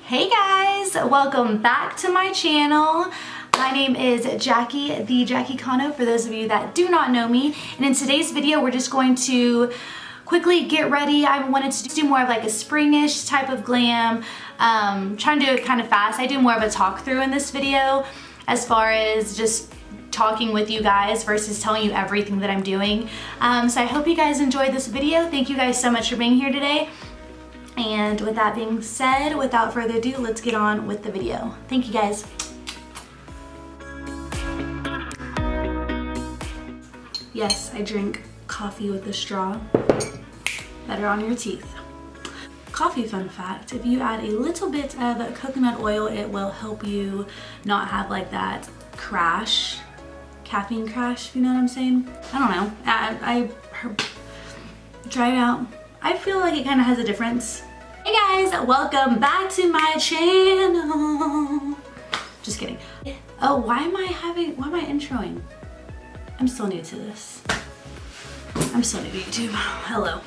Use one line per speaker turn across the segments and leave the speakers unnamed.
Hey guys, welcome back to my channel. My name is Jackie, the Jackie Kano, for those of you that do not know me. And in today's video, we're just going to quickly get ready. I wanted to do more of like a springish type of glam. Trying to do it kind of fast. I do more of a talk through in this video as far as just talking with you guys versus telling you everything that I'm doing. So I hope you guys enjoyed this video. Thank you guys so much for being here today. And with that being said, without further ado, let's get on with the video. Thank you guys. Yes, I drink coffee with a straw. Better on your teeth. Coffee fun fact, if you add a little bit of coconut oil, it will help you not have like that crash, caffeine crash, if you know what I'm saying. I don't know, I try it out. I feel like it kind of has a difference. Hey guys, welcome back to my channel. Just kidding. Oh, why am I introing? I'm still new to this. I'm still new to YouTube. Hello.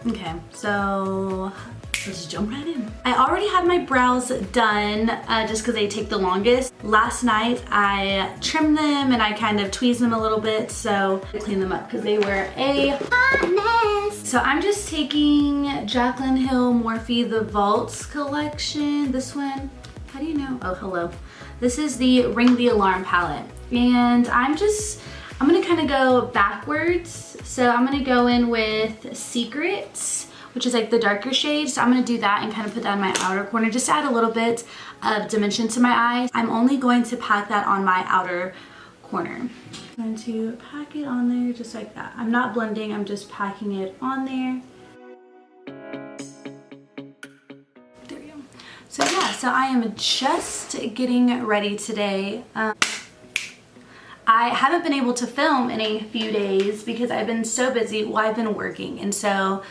Okay, so let's just jump right in. I already have my brows done just because they take the longest. Last night I trimmed them and I kind of tweezed them a little bit, so I cleaned them up because they were a hot mess. So I'm just taking Jaclyn Hill Morphe the Vaults collection. This one, how do you know? Oh, hello. This is the Ring the Alarm palette. And I'm gonna kind of go backwards. So I'm gonna go in with Secrets, which is like the darker shades. So I'm gonna do that and kind of put that in my outer corner, just to add a little bit of dimension to my eyes. I'm only going to pack that on my outer corner. I'm going to pack it on there just like that. I'm not blending, I'm just packing it on there. There we go. So yeah, so I am just getting ready today. I haven't been able to film in a few days because I've been so busy. Well, I've been working, and so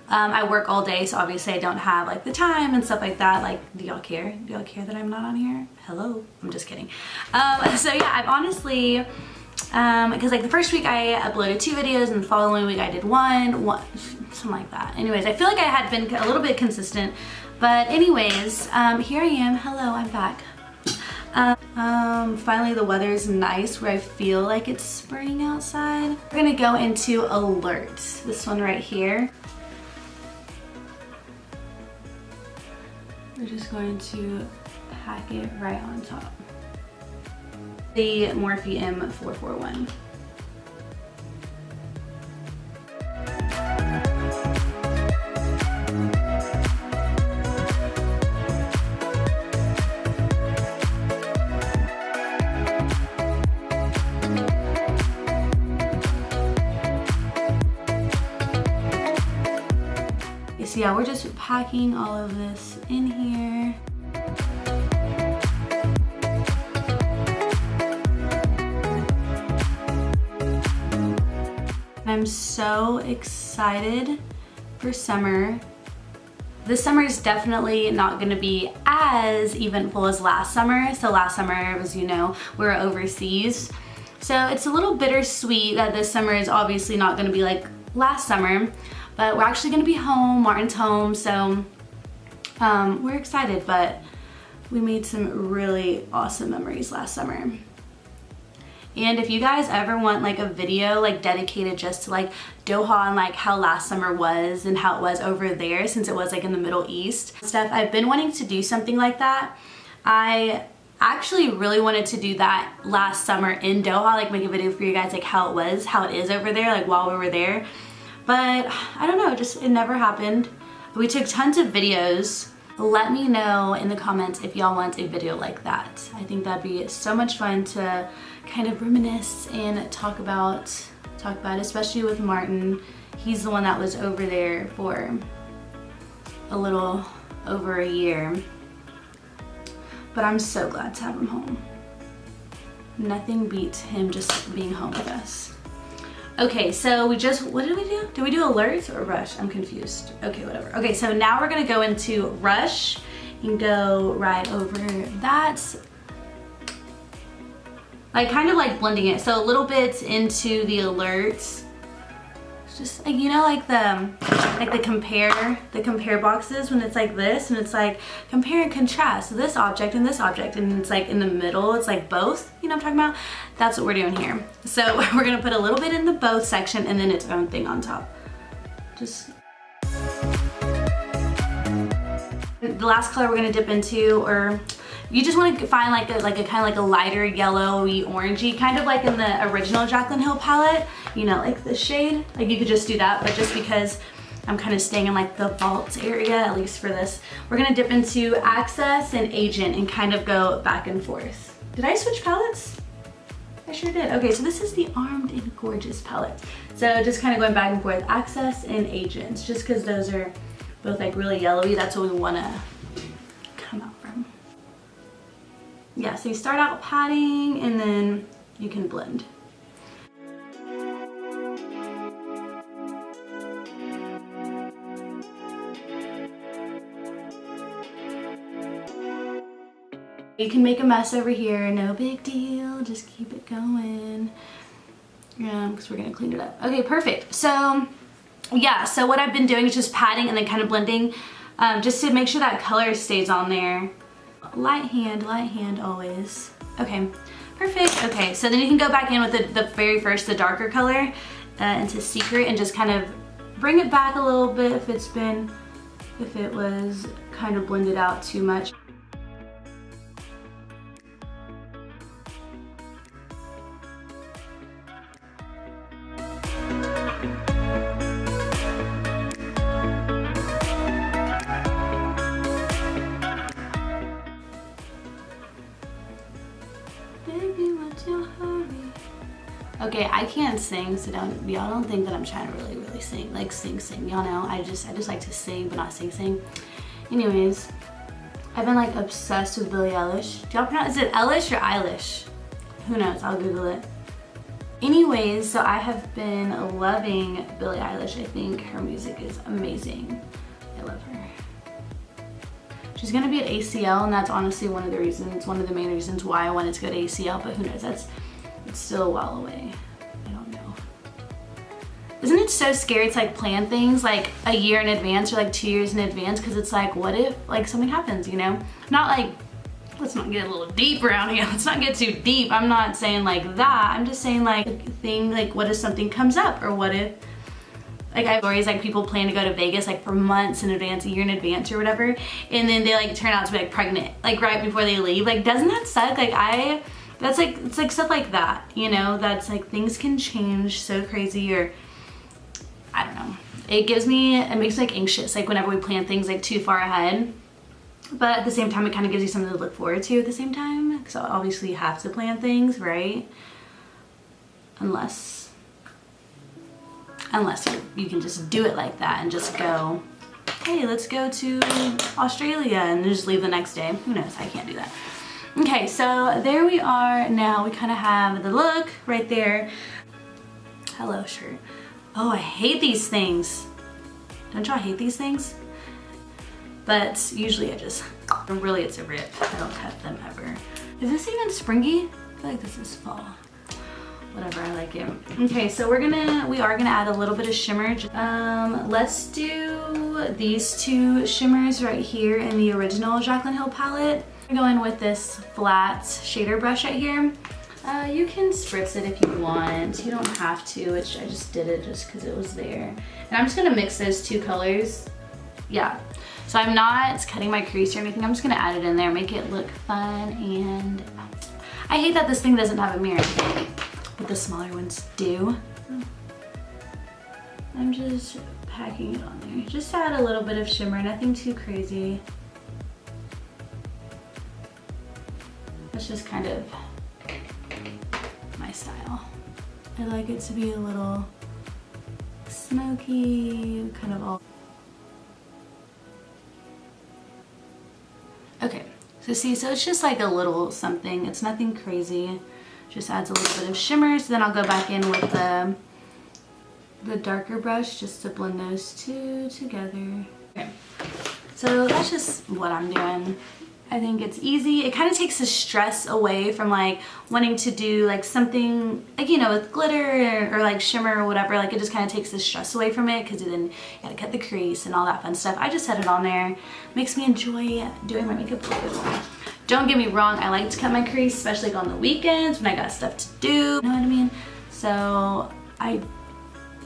I work all day, so obviously I don't have like the time and stuff like that. Like, do y'all care? Do y'all care that I'm not on here? Hello? I'm just kidding. So yeah, I've honestly, because like the first week I uploaded 2 videos and the following week I did one, something like that. Anyways, I feel like I had been a little bit consistent, but anyways, here I am. Hello, I'm back. Finally the weather is nice where I feel like it's spring outside. We're gonna go into Alerts, this one right here. We're just going to pack it right on top. The Morphe M441. So yeah, we're just packing all of this in here. I'm so excited for summer. This summer is definitely not gonna be as eventful as last summer. So last summer, as you know, we were overseas. So it's a little bittersweet that this summer is obviously not gonna be like last summer. But we're actually gonna be home, Martin's home, so we're excited, but we made some really awesome memories last summer. And if you guys ever want like a video like dedicated just to like Doha and like how last summer was and how it was over there, since it was like in the Middle East stuff, I've been wanting to do something like that. I actually really wanted to do that last summer in Doha, like make a video for you guys like how it was, how it is over there, like while we were there. But I don't know, it never happened. We took tons of videos. Let me know in the comments if y'all want a video like that. I think that'd be so much fun to kind of reminisce and talk about, especially with Martin. He's the one that was over there for a little over a year. But I'm so glad to have him home. Nothing beats him just being home with us. Okay, so what did we do? Did we do Alerts or Rush? I'm confused. Okay, whatever. Okay, so now we're gonna go into Rush and go right over that. Like kind of like blending it. So a little bit into the Alerts. It's just like, you know, like the compare boxes when it's like this and it's like compare and contrast this object and this object, and it's like in the middle it's like both, you know what I'm talking about? That's what we're doing here. So we're gonna put a little bit in the both section and then its own thing on top. Just the last color we're gonna dip into, or you just want to find like a kind of like a lighter yellowy orangey, kind of like in the original Jaclyn Hill palette, you know, like this shade. Like you could just do that, but just because I'm kind of staying in like the vault area, at least for this, we're gonna dip into Access and Agent and kind of go back and forth. Did I switch palettes? I sure did. Okay, so this is the Armed and Gorgeous palette. So just kind of going back and forth, Access and Agent, just because those are both like really yellowy. That's what we want to come out from. Yeah, so you start out patting and then you can blend. You can make a mess over here, no big deal, just keep it going. Yeah, because we're gonna clean it up. Okay, perfect. So yeah, so what I've been doing is just patting and then kind of blending, just to make sure that color stays on there. Light hand always. Okay, perfect. Okay, so then you can go back in with the very first, the darker color into Secret, and just kind of bring it back a little bit if it was kind of blended out too much. Okay, I can't sing, so y'all don't think that I'm trying to really sing, like sing. Y'all know, I just like to sing, but not sing. Anyways, I've been like obsessed with Billie Eilish. Do y'all pronounce, is it Eilish or Eilish? Who knows, I'll Google it. Anyways, so I have been loving Billie Eilish. I think her music is amazing. I love her. She's gonna be at ACL, and that's honestly one of the main reasons why I wanted to go to ACL, but who knows, it's still a while away. I don't know. Isn't it so scary to like plan things like a year in advance or like 2 years in advance, because it's like, what if like something happens, you know? Not like, let's not get a little deep around here. Let's not get too deep. I'm not saying like that. I'm just saying like what if something comes up, or what if, like I have stories like people plan to go to Vegas like for months in advance, a year in advance or whatever, and then they like turn out to be like pregnant like right before they leave. Like, doesn't that suck? Like that's like, it's like stuff like that, you know, that's like things can change so crazy, or I don't know. It makes me like anxious, like whenever we plan things like too far ahead. But at the same time, it kind of gives you something to look forward to at the same time. Because obviously you have to plan things, right? Unless you can just do it like that and just go, hey, let's go to Australia and just leave the next day. Who knows? I can't do that. Okay, so there we are now. We kind of have the look right there. Hello shirt. Oh, I hate these things. Don't y'all hate these things? But usually really it's a rip. I don't cut them ever. Is this even springy? I feel like this is fall. Whatever, I like it. Okay, so we are gonna add a little bit of shimmer. Let's do these two shimmers right here in the original Jaclyn Hill palette. I'm going with this flat shader brush right here. You can spritz it if you want. You don't have to. I just did it just because it was there. And I'm just gonna mix those two colors. Yeah. So I'm not cutting my crease or anything. I'm just gonna add it in there, make it look fun. And I hate that this thing doesn't have a mirror, but the smaller ones do. I'm just packing it on there. Just add a little bit of shimmer, nothing too crazy. That's just kind of my style. I like it to be a little smoky, kind of all. Okay, so see, so it's just like a little something. It's nothing crazy. Just adds a little bit of shimmer. So then I'll go back in with the darker brush just to blend those two together. Okay, so that's just what I'm doing. I think it's easy. It kind of takes the stress away from like wanting to do like something like, you know, with glitter or like shimmer or whatever. Like it just kind of takes the stress away from it because then you gotta cut the crease and all that fun stuff. I just set it on there. Makes me enjoy doing my makeup a little bit more. Don't get me wrong, I like to cut my crease, especially like on the weekends when I got stuff to do. You know what I mean? So I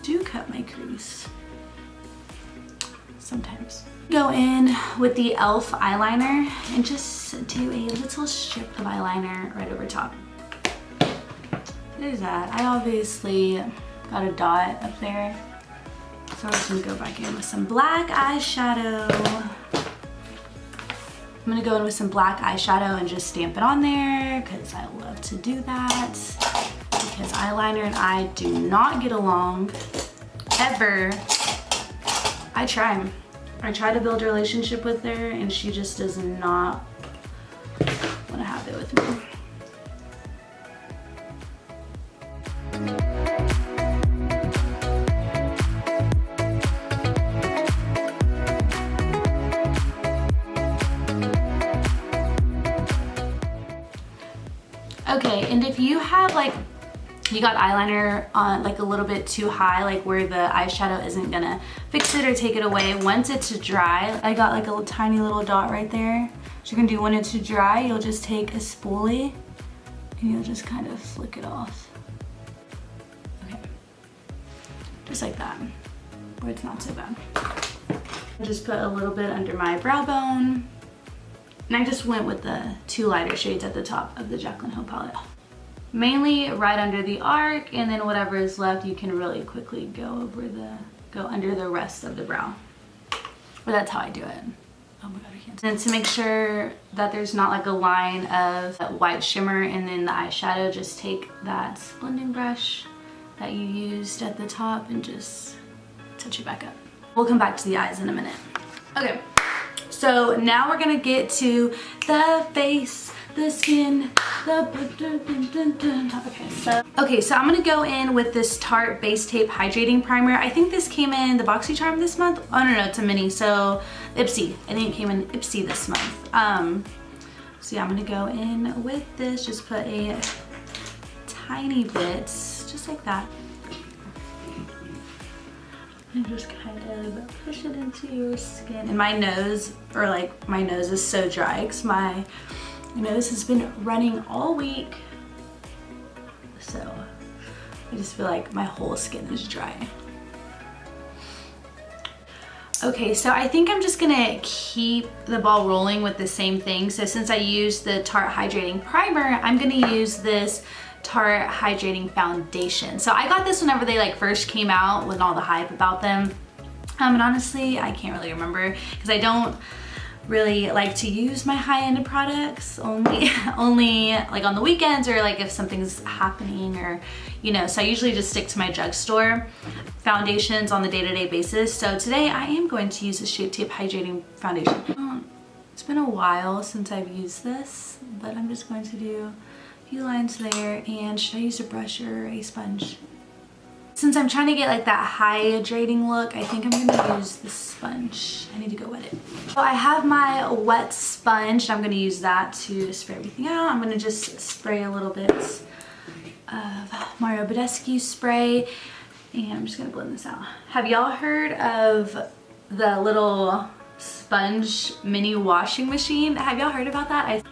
do cut my crease sometimes. Go in with the e.l.f. eyeliner and just do a little strip of eyeliner right over top. There's that. I obviously got a dot up there, so I'm just gonna go back in with some black eyeshadow. I'm gonna go in with some black eyeshadow and just stamp it on there because I love to do that, because eyeliner and I do not get along ever. I try to build a relationship with her and she just does not want to have it with me. Okay, and if you have like, you got eyeliner on like a little bit too high, like where the eyeshadow isn't gonna fix it or take it away, once it's dry, I got like a little tiny little dot right there. So you're gonna do when it's dry, you'll just take a spoolie and you'll just kind of flick it off. Okay, just like that, where it's not so bad. I just put a little bit under my brow bone, and I just went with the 2 lighter shades at the top of the Jaclyn Hill palette. Mainly right under the arc, and then whatever is left, you can really quickly go under the rest of the brow. Or that's how I do it. Oh my god, I can't. And to make sure that there's not like a line of white shimmer and then the eyeshadow, just take that blending brush that you used at the top and just touch it back up. We'll come back to the eyes in a minute. Okay, so now we're gonna get to the face, the skin, okay, so I'm gonna go in with this Tarte Base Tape Hydrating Primer. I think this came in the BoxyCharm this month. Oh no, it's a mini, so Ipsy. I think it came in Ipsy this month. So yeah, I'm gonna go in with this, just put a tiny bit, just like that. And just kind of push it into your skin. And my nose, or like my nose is so dry because my nose has been running all week. So I just feel like my whole skin is dry. Okay, so I think I'm just gonna keep the ball rolling with the same thing. So since I used the Tarte Hydrating Primer, I'm gonna use this Tarte Hydrating Foundation. So I got this whenever they like first came out with all the hype about them. And honestly, I can't really remember because I don't really like to use my high-end products, only like on the weekends or like if something's happening, or you know, so I usually just stick to my drugstore foundations on the day-to-day basis. So today I am going to use the Shape Tape Hydrating Foundation. It's been a while since I've used this, but I'm just going to do a few lines there. And should I use a brush or a sponge? Since I'm trying to get like that hydrating look, I think I'm gonna use the sponge. I need to go wet it. So I have my wet sponge, and I'm gonna use that to spray everything out. I'm gonna just spray a little bit of Mario Badescu spray, and I'm just gonna blend this out. Have y'all heard of the little sponge mini washing machine? Have y'all heard about that?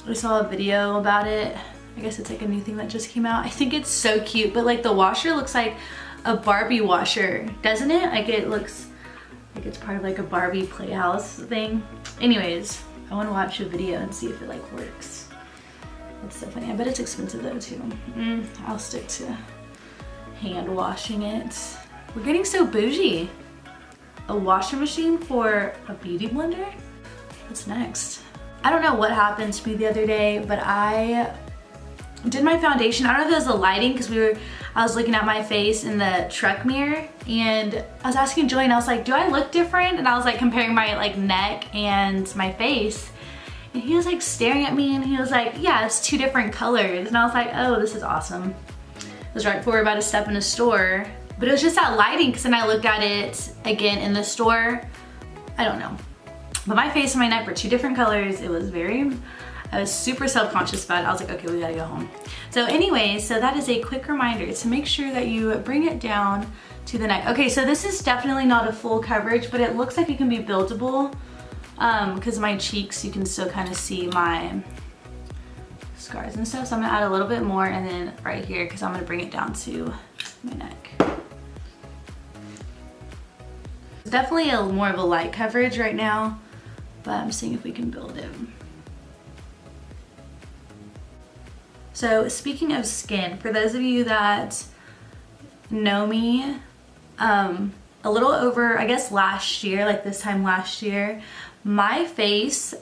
I saw a video about it. I guess it's like a new thing that just came out. I think it's so cute, but like the washer looks like a Barbie washer, doesn't it? Like it looks like it's part of like a Barbie playhouse thing. Anyways, I want to watch a video and see if it like works. That's so funny. I bet it's expensive though too. I'll stick to hand washing it. We're getting so bougie. A washer machine for a beauty blender? What's next? I don't know what happened to me the other day, but I did my foundation. I don't know if it was the lighting, because I was looking at my face in the truck mirror, and I was asking Joey, and I was like, do I look different? And I was like comparing my like neck and my face, and he was like staring at me, and he was like, yeah, it's 2 different colors. And I was like, oh, this is awesome. It was right before we were about to step in a store, but it was just that lighting, because then I looked at it again in the store. I don't know. But my face and my neck were two different colors. I was super self-conscious about it. I was like, okay, we gotta go home. So anyway, so that is a quick reminder to make sure that you bring it down to the neck. Okay, so this is definitely not a full coverage, but it looks like it can be buildable because my cheeks, you can still kind of see my scars and stuff. So I'm gonna add a little bit more, and then right here, because I'm gonna bring it down to my neck. It's definitely more of a light coverage right now, but I'm seeing if we can build it. So speaking of skin, for those of you that know me, a little over, I guess last year, like this time last year, my face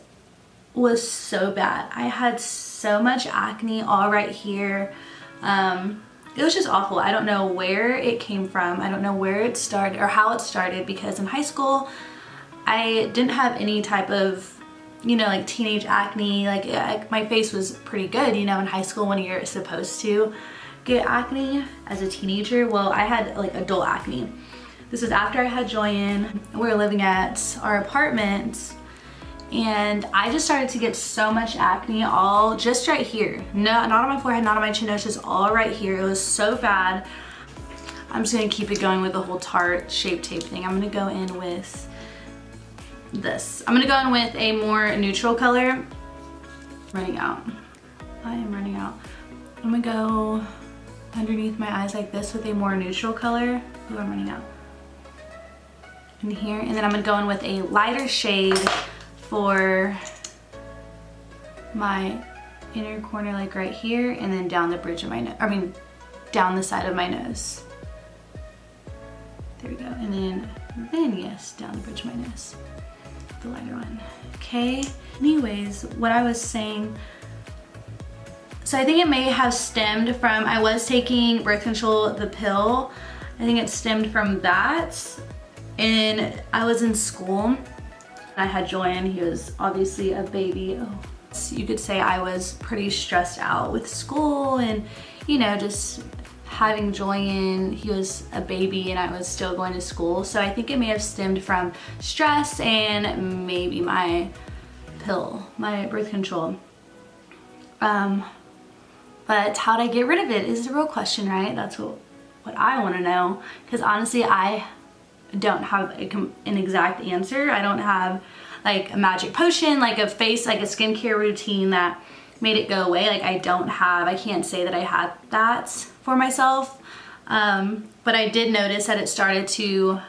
was so bad. I had so much acne all right here. It was just awful. I don't know where it came from. I don't know where it started or how it started, because in high school, I didn't have any type of, you know, like teenage acne. Like my face was pretty good, you know, in high school when you're supposed to get acne as a teenager. Well, I had like adult acne. This was after I had Jaclyn. We were living at our apartment, and I just started to get so much acne all just right here. No, not on my forehead, not on my chin, it was just all right here. It was so bad. I'm just gonna keep it going with the whole Tarte Shape Tape thing. I'm gonna go in with this. I'm gonna go in with a more neutral color. Running out. I am running out. I'm gonna go underneath my eyes like this with a more neutral color. Ooh, I'm running out. In here, and then I'm gonna go in with a lighter shade for my inner corner, like right here, and then down the bridge of my nose, down the side of my nose. There we go, and then yes, down the bridge of my nose. The lighter one. Okay, anyways, what I was saying, so I think it may have stemmed from, I was taking birth control, the pill. I think it stemmed from that, and I was in school. I had Jaclyn, he was obviously a baby. Oh. So you could say I was pretty stressed out with school, and you know, just having Jaclyn, he was a baby and I was still going to school. So I think it may have stemmed from stress and maybe my pill, my birth control. But how'd I get rid of it is the real question, right? That's what I want to know, because honestly, I don't have an exact answer. I don't have like a magic potion, like a skincare routine that made it go away. Like I can't say that I had that for myself. But I did notice that it started to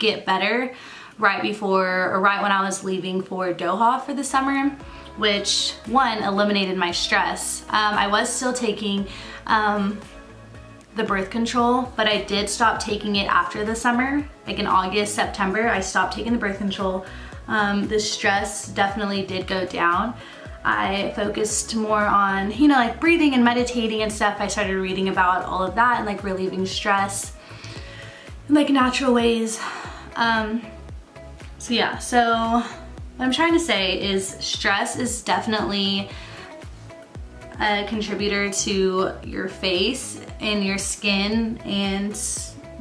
get better right when I was leaving for Doha for the summer, which one, eliminated my stress. I was still taking the birth control, but I did stop taking it after the summer. Like in August, September, I stopped taking the birth control. The stress definitely did go down. I focused more on, you know, like breathing and meditating and stuff. I started reading about all of that and like relieving stress in like natural ways. So yeah, so what I'm trying to say is stress is definitely a contributor to your face and your skin and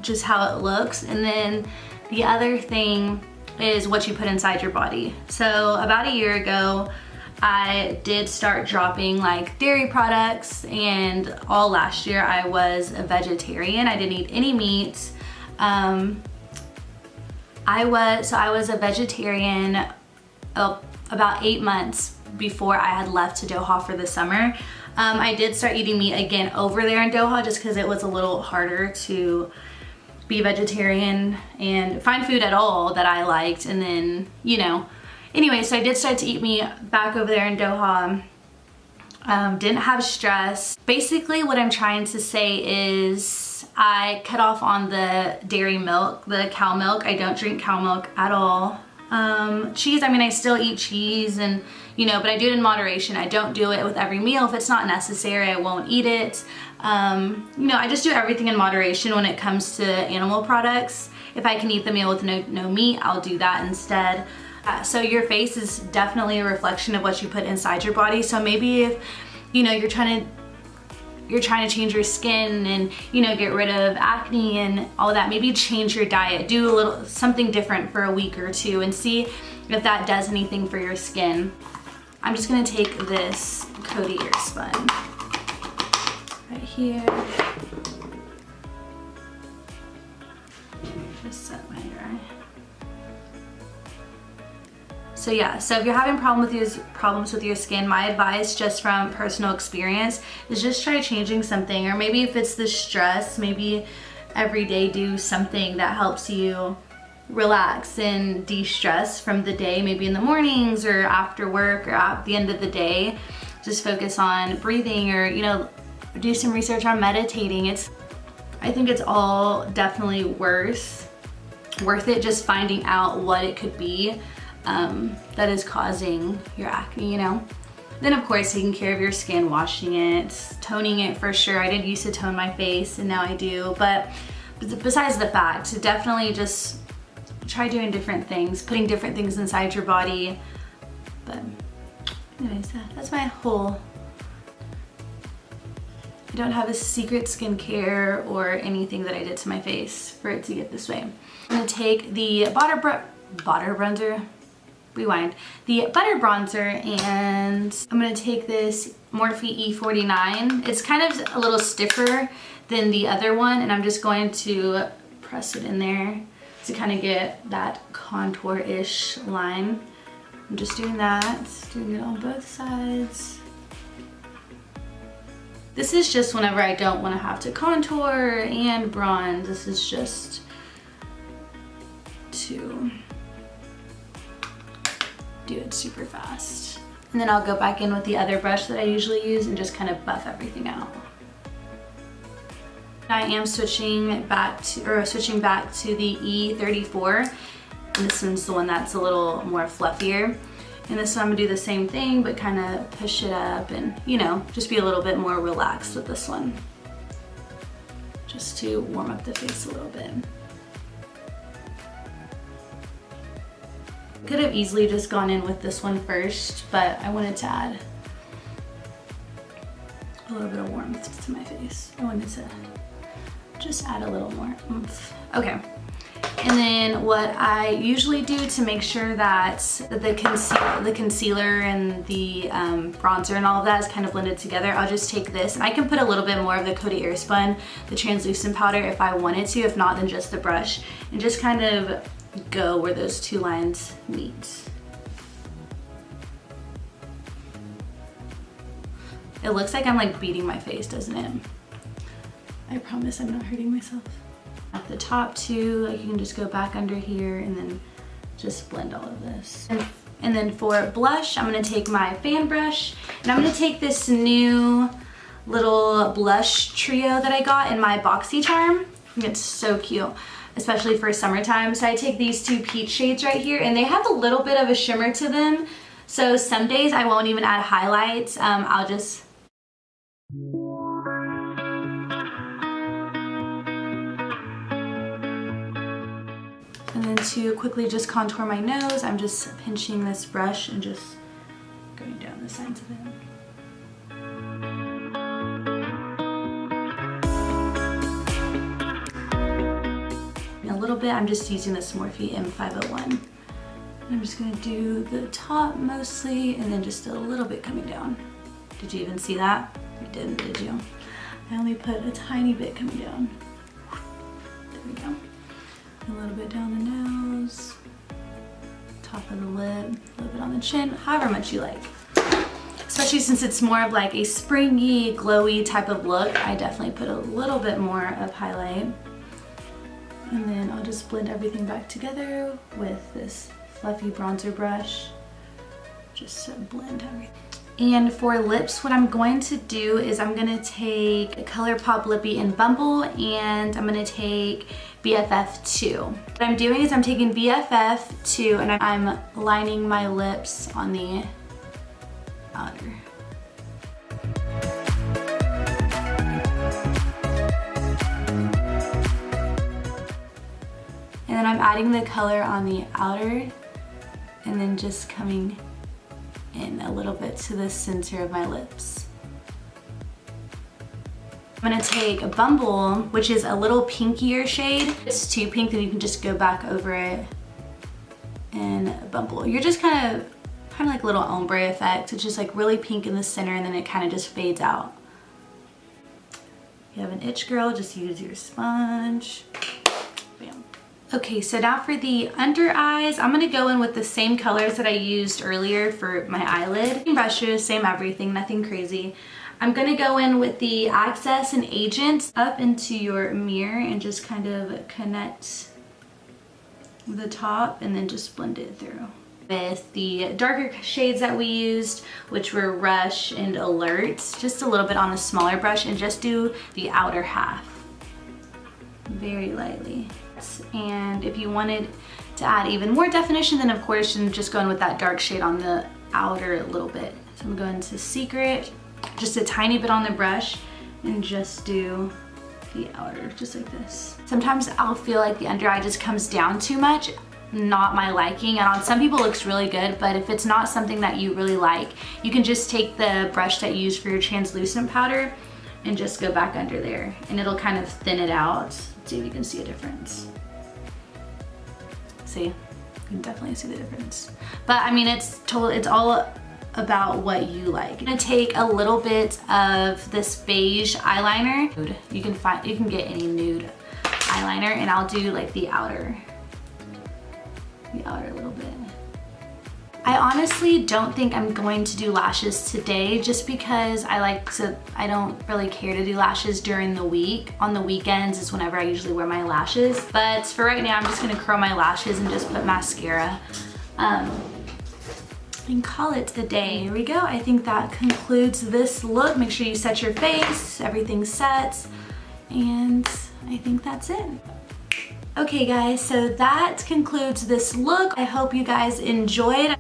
just how it looks. And then the other thing is what you put inside your body. So about a year ago, I did start dropping like dairy products, and all last year I was a vegetarian. I didn't eat any meat. I was a vegetarian about 8 months before I had left to Doha for the summer. I did start eating meat again over there in Doha just because it was a little harder to be vegetarian and find food at all that I liked. And then, you know, anyway, so I did start to eat meat back over there in Doha. Didn't have stress. Basically what I'm trying to say is I cut off on the dairy milk, the cow milk. I don't drink cow milk at all. Cheese, I mean, I still eat cheese, and you know, but I do it in moderation. I don't do it with every meal. If it's not necessary, I won't eat it. You know, I just do everything in moderation when it comes to animal products. If I can eat the meal with no meat, I'll do that instead. So your face is definitely a reflection of what you put inside your body. So maybe if, you know, you're trying to you're trying to change your skin and, you know, get rid of acne and all that, maybe change your diet, do a little something different for a week or two and see if that does anything for your skin. I'm just gonna take this Coty Airspun right here. Just set my hair. So yeah, so if you're having problems with your skin, my advice just from personal experience is just try changing something, or maybe if it's the stress, maybe every day do something that helps you relax and de-stress from the day, maybe in the mornings or after work or at the end of the day. Just focus on breathing, or, you know, do some research on meditating. I think it's all definitely worth it, just finding out what it could be that is causing your acne, you know. Then of course taking care of your skin, washing it, toning it for sure. I did used to tone my face and now I do, but besides the fact, definitely just try doing different things, putting different things inside your body. But anyways, that's my whole, I don't have a secret skincare or anything that I did to my face for it to get this way. I'm gonna take the the butter bronzer, and I'm gonna take this Morphe E49. It's kind of a little stiffer than the other one, and I'm just going to press it in there to kind of get that contour-ish line. I'm just doing that, doing it on both sides. This is just whenever I don't want to have to contour and bronze. This is just to do it super fast. And then I'll go back in with the other brush that I usually use and just kind of buff everything out. I am switching back to the E34, and this one's the one that's a little more fluffier. And this one I'm gonna do the same thing, but kind of push it up and, you know, just be a little bit more relaxed with this one. Just to warm up the face a little bit. Could have easily just gone in with this one first, but I wanted to add a little bit of warmth to my face. I wanted to just add a little more oomph. Okay. And then what I usually do to make sure that the concealer and the bronzer and all of that is kind of blended together, I'll just take this, and I can put a little bit more of the Coty Airspun, the translucent powder if I wanted to, if not then just the brush, and just kind of go where those two lines meet. It looks like I'm like beating my face, doesn't it? I promise I'm not hurting myself. At the top too, like you can just go back under here and then just blend all of this. And then for blush, I'm gonna take my fan brush, and I'm gonna take this new little blush trio that I got in my BoxyCharm. I think it's so cute, especially for summertime. So I take these two peach shades right here, and they have a little bit of a shimmer to them. So some days I won't even add highlights. I'll just and then to quickly just contour my nose, I'm just pinching this brush and just going down the sides of it. A little bit, I'm just using this Morphe M501. I'm just gonna do the top mostly, and then just a little bit coming down. Did you even see that? You didn't, did you? I only put a tiny bit coming down. There we go. A little bit down the nose, top of the lip, a little bit on the chin, however much you like. Especially since it's more of like a springy, glowy type of look, I definitely put a little bit more of highlight. And then I'll just blend everything back together with this fluffy bronzer brush, just to blend everything. And for lips, what I'm going to do is I'm gonna take ColourPop Lippy in Bumble, and I'm gonna take BFF2. What I'm doing is I'm taking BFF2 and I'm lining my lips on the outer. And then I'm adding the color on the outer, and then just coming in a little bit to the center of my lips. I'm gonna take a Bumble, which is a little pinkier shade. If it's too pink, then you can just go back over it and Bumble. You're just kind of like a little ombre effect. It's just like really pink in the center and then it kind of just fades out. If you have an itch girl, just use your sponge. Bam. Okay, so now for the under eyes, I'm gonna go in with the same colors that I used earlier for my eyelid. Same brushes, same everything, nothing crazy. I'm gonna go in with the Access and Agents up into your mirror and just kind of connect the top and then just blend it through. With the darker shades that we used, which were Rush and Alert, just a little bit on a smaller brush and just do the outer half very lightly. And if you wanted to add even more definition, then of course you can just go in with that dark shade on the outer a little bit. So I'm gonna go into Secret, just a tiny bit on the brush and just do the outer, just like this. Sometimes I'll feel like the under eye just comes down too much, not my liking, and on some people it looks really good, but if it's not something that you really like, you can just take the brush that you use for your translucent powder and just go back under there and it'll kind of thin it out. Let's see if you can see a difference. See, you can definitely see the difference. But I mean, it's all about what you like. I'm gonna take a little bit of this beige eyeliner. You can get any nude eyeliner, and I'll do like the outer a little bit. I honestly don't think I'm going to do lashes today just because I don't really care to do lashes during the week. On the weekends is whenever I usually wear my lashes. But for right now, I'm just gonna curl my lashes and just put mascara. And call it a day. Here we go. I think that concludes this look. Make sure you set your face, everything sets, and I think that's it. Okay guys, so that concludes this look. I hope you guys enjoyed.